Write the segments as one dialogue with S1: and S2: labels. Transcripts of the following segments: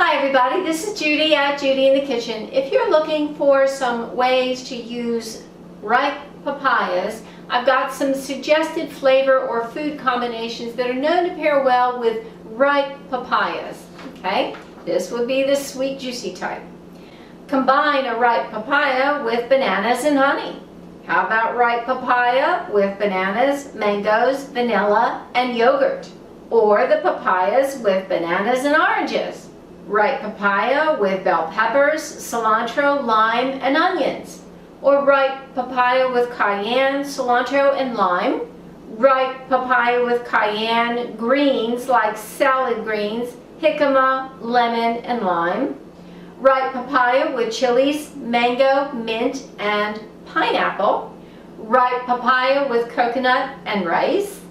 S1: Hi everybody, this is Judy at Judy in the Kitchen. If you're looking for some ways to use ripe papayas, I've got some suggested flavor or food combinations that are known to pair well with ripe papayas. Okay, this would be the sweet juicy type. Combine a ripe papaya with bananas and honey. How about ripe papaya with bananas, mangoes, vanilla, and yogurt? Or the papayas with bananas and oranges. Ripe papaya with bell peppers, cilantro, lime, and onions. Or ripe papaya with cayenne, cilantro, and lime. Ripe papaya with cayenne greens like salad greens, jicama, lemon, and lime. Ripe papaya with chilies, mango, mint, and pineapple. Ripe papaya with coconut and rice.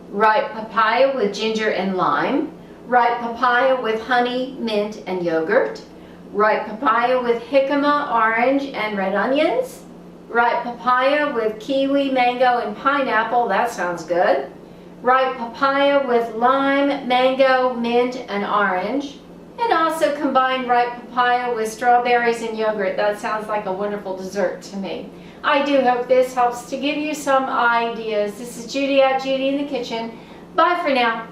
S1: Ripe papaya with ginger and lime. Ripe papaya with honey, mint, and yogurt. Ripe papaya with jicama, orange, and red onions. Ripe papaya with kiwi, mango, and pineapple. That sounds good. Ripe papaya with lime, mango, mint, and orange. And also combine ripe papaya with strawberries and yogurt. That sounds like a wonderful dessert to me. I do hope this helps to give you some ideas. This is Judy at Judy in the Kitchen. Bye for now.